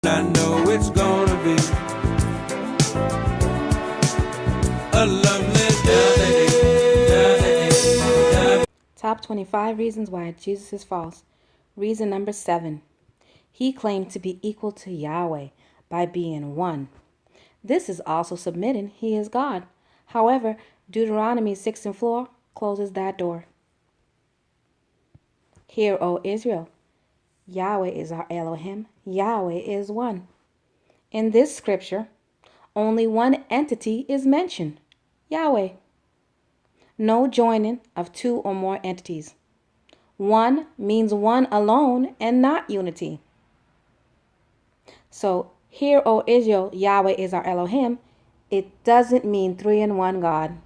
I know it's gonna be a lovely day. Top 25 reasons why Jesus is false. Reason number 7. He claimed to be equal to Yahweh by being one. This is also submitting he is God. However, Deuteronomy 6:4 closes that door. Hear, O Israel, Yahweh is our Elohim. Yahweh is one. In this scripture, only one entity is mentioned, Yahweh. No joining of two or more entities. One means one alone and not unity. So, hear, O Israel, Yahweh is our Elohim. It doesn't mean three in one God,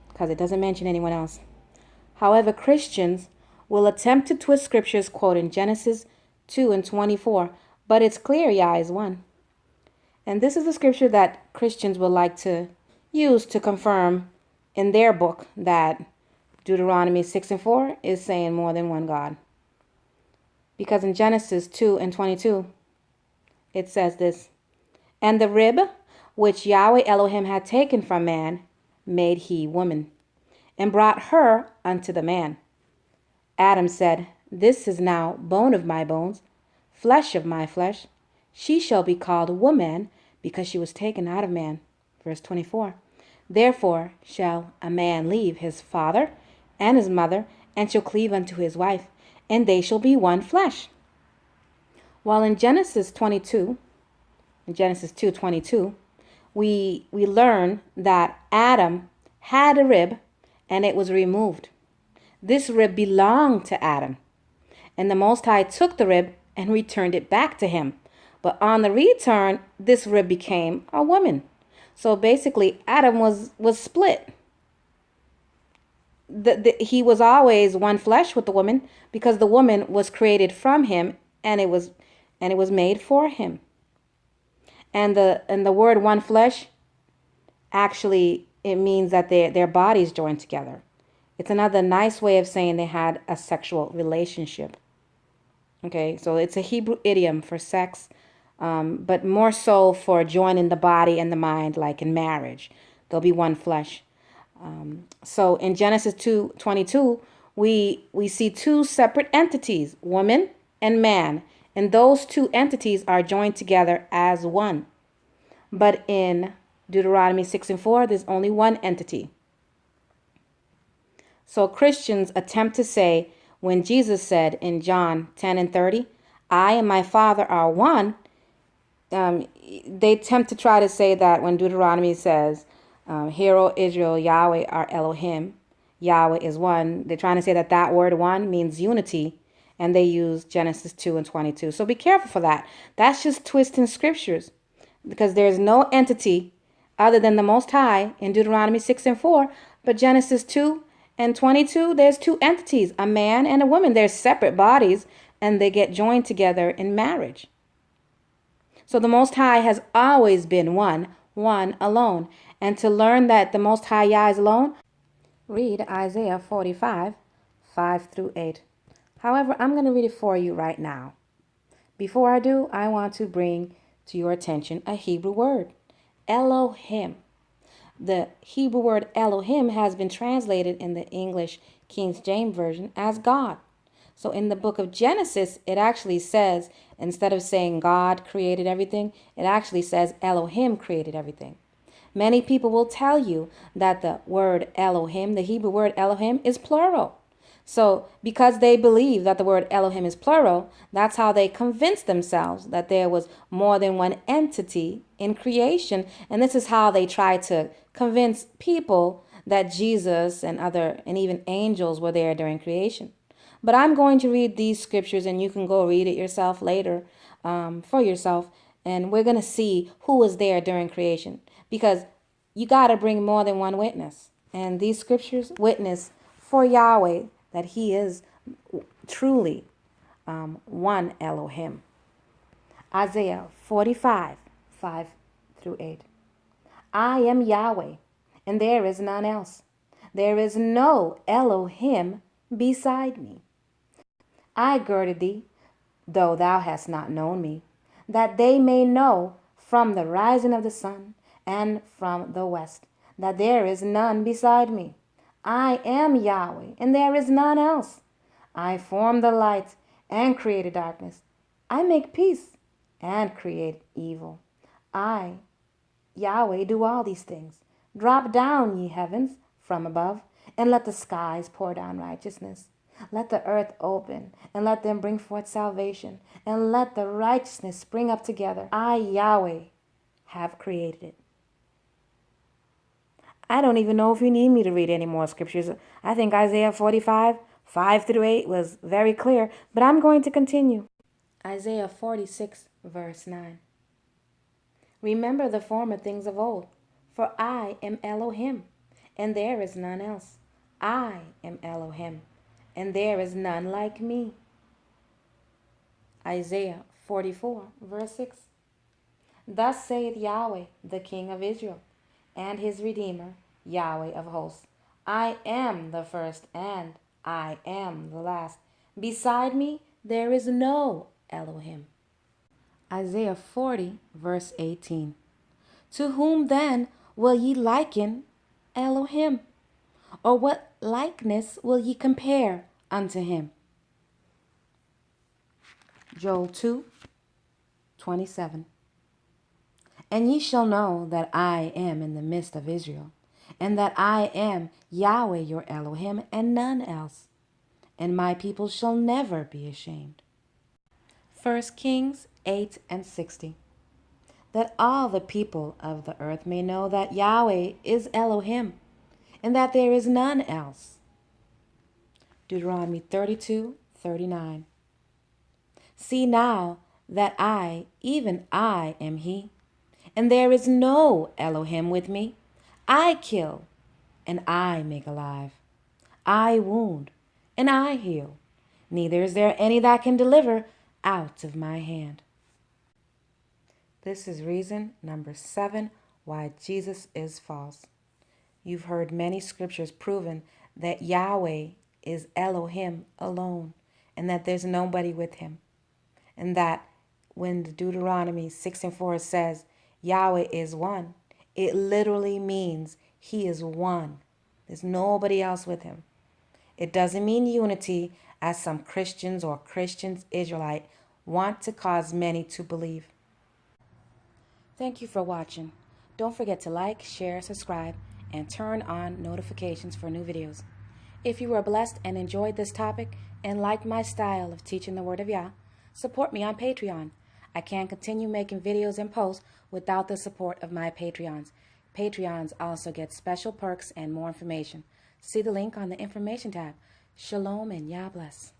because it doesn't mention anyone else. However, Christians will attempt to twist scriptures quoting Genesis 2:24, but it's clear Yah is one. And this is the scripture that Christians will like to use to confirm in their book that Deuteronomy 6:4 is saying more than one God. Because in Genesis 2:22, it says this, "And the rib which Yahweh Elohim had taken from man, made he woman, and brought her unto the man. Adam said, This is now bone of my bones, flesh of my flesh. She shall be called woman, because she was taken out of man." Verse 24. "Therefore shall a man leave his father and his mother, and shall cleave unto his wife, and they shall be one flesh." While in Genesis 2:22, we learn that Adam had a rib and it was removed. This rib belonged to Adam, and the Most High took the rib and returned it back to him. But on the return, this rib became a woman. So basically, Adam was split. He was always one flesh with the woman, because the woman was created from him, and it was made for him. And the word one flesh, actually, it means that their bodies joined together. It's another nice way of saying they had a sexual relationship. Okay, so it's a Hebrew idiom for sex, but more so for joining the body and the mind, like in marriage. They'll be one flesh. So in Genesis 2:22, we see two separate entities, woman and man, and those two entities are joined together as one. But in Deuteronomy 6:4, there's only one entity. So Christians attempt to say, when Jesus said in John 10:30, "I and my Father are one," they attempt to try to say that when Deuteronomy says, "Hear, O Israel, Yahweh our Elohim, Yahweh is one," they're trying to say that word one means unity, and they use Genesis 2:22. So be careful for that. That's just twisting scriptures, because there's no entity other than the Most High in Deuteronomy 6:4, but Genesis 2:22, there's two entities, a man and a woman. They're separate bodies, and they get joined together in marriage. So the Most High has always been one alone. And to learn that the Most High Yah is alone, read Isaiah 45:5-8. However, I'm going to read it for you right now. Before I do, I want to bring to your attention a Hebrew word, Elohim. The Hebrew word Elohim has been translated in the English King James Version as God. So in the book of Genesis, it actually says, instead of saying God created everything, it actually says Elohim created everything. Many people will tell you that the word Elohim, the Hebrew word Elohim, is plural. So because they believe that the word Elohim is plural, that's how they convince themselves that there was more than one entity in creation. And this is how they try to convince people that Jesus and even angels were there during creation. But I'm going to read these scriptures, and you can go read it yourself later for yourself. And we're going to see who was there during creation, because you got to bring more than one witness. And these scriptures witness for Yahweh that he is truly one Elohim. Isaiah 45:5-8. "I am Yahweh, and there is none else. There is no Elohim beside me. I girded thee, though thou hast not known me. that they may know from the rising of the sun and from the west that there is none beside me. I am Yahweh, and there is none else. I form the light and created darkness. I make peace and create evil. I, Yahweh, do all these things. Drop down, ye heavens, from above, and let the skies pour down righteousness. Let the earth open, and let them bring forth salvation, and let the righteousness spring up together. I, Yahweh, have created it. I don't even know if you need me to read any more scriptures. I think Isaiah 45, 5 through 8 was very clear, but I'm going to continue. Isaiah 46, verse 9. Remember the former things of old, for I am Elohim, and there is none else. I am Elohim, and there is none like me. Isaiah 44, verse 6. Thus saith Yahweh, the King of Israel, and his Redeemer, Yahweh of hosts. I am the first, and I am the last. Beside me there is no Elohim. Isaiah 40, verse 18. To whom then will ye liken Elohim? Or what likeness will ye compare unto him? Joel 2, 27. And ye shall know that I am in the midst of Israel, and that I am Yahweh your Elohim, and none else. And my people shall never be ashamed. 1 Kings 8 and 60. That all the people of the earth may know that Yahweh is Elohim, and that there is none else. Deuteronomy 32, 39. See now that I, even I, am He, and there is no Elohim with me. I kill, and I make alive. I wound, and I heal. Neither is there any that can deliver out of my hand. This is reason number 7 why Jesus is false. You've heard many scriptures proving that Yahweh is Elohim alone, and that there's nobody with him. And that when Deuteronomy 6 and 4 says Yahweh is one, it literally means he is one. There's nobody else with him. It doesn't mean unity, as some Christians or Christians Israelite want to cause many to believe. Thank you for watching. Don't forget to like, share, subscribe, and turn on notifications for new videos. If you were blessed and enjoyed this topic and liked my style of teaching the Word of Yah, support me on Patreon. I can't continue making videos and posts without the support of my Patreons. Patreons also get special perks and more information. See the link on the information tab. Shalom and Yah bless.